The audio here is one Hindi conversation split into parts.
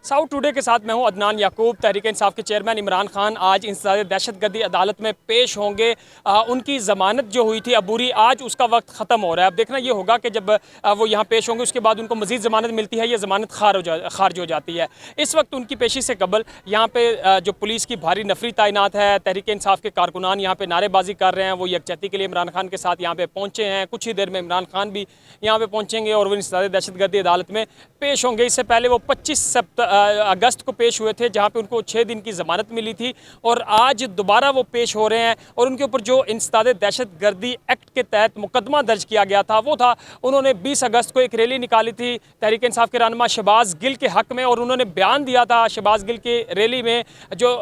साउथ टुडे के साथ मैं हूं अदनान याकूब। तहरीक इंसाफ के चेयरमैन इमरान खान आज इंसदाद दहशतगर्दी अदालत में पेश होंगे। उनकी ज़मानत जो हुई थी अबूरी, आज उसका वक्त ख़त्म हो रहा है। अब देखना ये होगा कि जब वो यहाँ पेश होंगे उसके बाद उनको मज़ीद ज़मानत मिलती है या ज़मानत खारिज हो जाती है। इस वक्त उनकी पेशी से कबल यहाँ पे जो पुलिस की भारी नफरी तैनात है, तहरीक इंसाफ के कारकुनान यहाँ पे नारेबाजी कर रहे हैं। वो यकजहती के लिए इमरान खान के साथ यहाँ पे पहुँचे हैं। कुछ ही देर में इमरान खान भी यहाँ पे पहुँचेंगे और वो इंसदाद दहशतगर्दी अदालत में पेश होंगे। इससे पहले वो 25 अगस्त को पेश हुए थे, जहाँ पे उनको 6 दिन की ज़मानत मिली थी और आज दोबारा वो पेश हो रहे हैं। और उनके ऊपर जो इंसदाद दहशतगर्दी एक्ट के तहत मुकदमा दर्ज किया गया था वो था, उन्होंने 20 अगस्त को एक रैली निकाली थी तहरीक इंसाफ के रहनुमा शहबाज गिल के हक़ में और उन्होंने बयान दिया था। शहबाज गिल की रैली में जो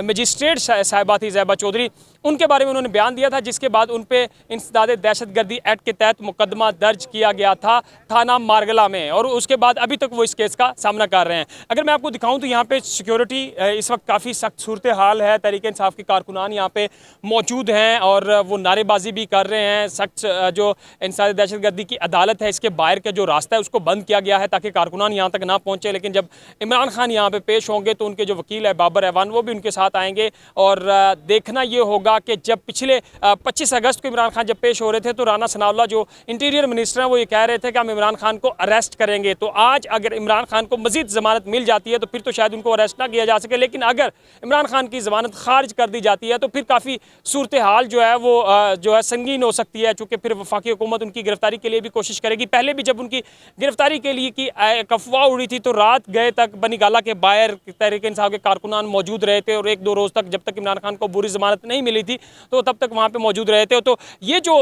मजिस्ट्रेट साहिबा थी ज़ैबा चौधरी, उनके बारे में उन्होंने बयान दिया था, जिसके बाद उन पे इंसदाद दहशतगर्दी एक्ट के तहत मुकदमा दर्ज किया गया था थाना मारगला में और उसके बाद अभी तक वो इस केस का सामना कर रहे हैं। अगर मैं आपको दिखाऊं तो यहाँ पे सिक्योरिटी इस वक्त काफ़ी सख्त सूरत हाल है। तहरीक इंसाफ के कारकुनान यहाँ पे मौजूद हैं और वो नारेबाजी भी कर रहे हैं। सख्त जो इंसदाद दहशतगर्दी की अदालत है, इसके बाहर का जो रास्ता है उसको बंद किया गया है ताकि कारकुनान यहाँ तक ना पहुँचे। लेकिन जब इमरान खान यहाँ पे पेश होंगे तो उनके जो वकील है बाबर ऐवान, वो भी उनके साथ आएंगे। और देखना ये होगा कि जब पिछले 25 अगस्त को इमरान खान जब पेश हो रहे थे तो राना सनाउल्लाह जो इंटीरियर मिनिस्टर हैं वो ये कह रहे थे कि हम इमरान खान को अरेस्ट करेंगे। तो आज अगर इमरान खान को मजीद ज़मानत मिल जाती है तो फिर तो शायद उनको अरेस्ट ना किया जा सके, लेकिन अगर इमरान खान की ज़मानत खारिज कर दी जाती है तो फिर काफ़ी सूरत हाल जो है वो जो है संगीन हो सकती है, चूँकि फिर वफाकी हुकूमत उनकी गिरफ्तारी के लिए भी कोशिश करेगी। पहले भी जब उनकी गिरफ्तारी के लिए की अफवाह उड़ी थी तो रात गए तक बनीगाला के बाहर तहरीक इंसाफ के कारकुनान मौजूद रहे थे और 1-2 रोज़ तक, जब तक इमरान खान को पूरी ज़मानत नहीं मिली थी तो तब तक वहाँ पे मौजूद रहे थे। तो ये जो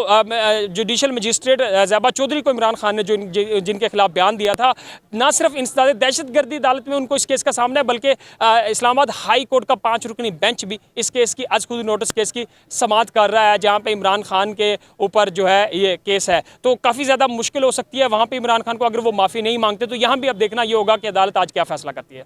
जुडिशल मजिस्ट्रेट ज़ैबा चौधरी को इमरान खान ने जो जिनके खिलाफ बयान दिया था, ना सिर्फ इंसदाद दहशतगर्दी अदालत में उनको इस केस का सामना है, बल्कि इस्लामाबाद हाई कोर्ट का 5 रुकनी बेंच भी इस केस की आज खुद नोटिस केस की समाअत कर रहा है, जहाँ पे इमरान खान के ऊपर जो है ये केस है। तो काफ़ी ज़्यादा मुश्किल हो सकती है वहाँ पर इमरान खान को, अगर वो माफ़ी नहीं मांगते। तो यहाँ भी अब देखना ये होगा कि अदालत आज क्या फैसला करती है।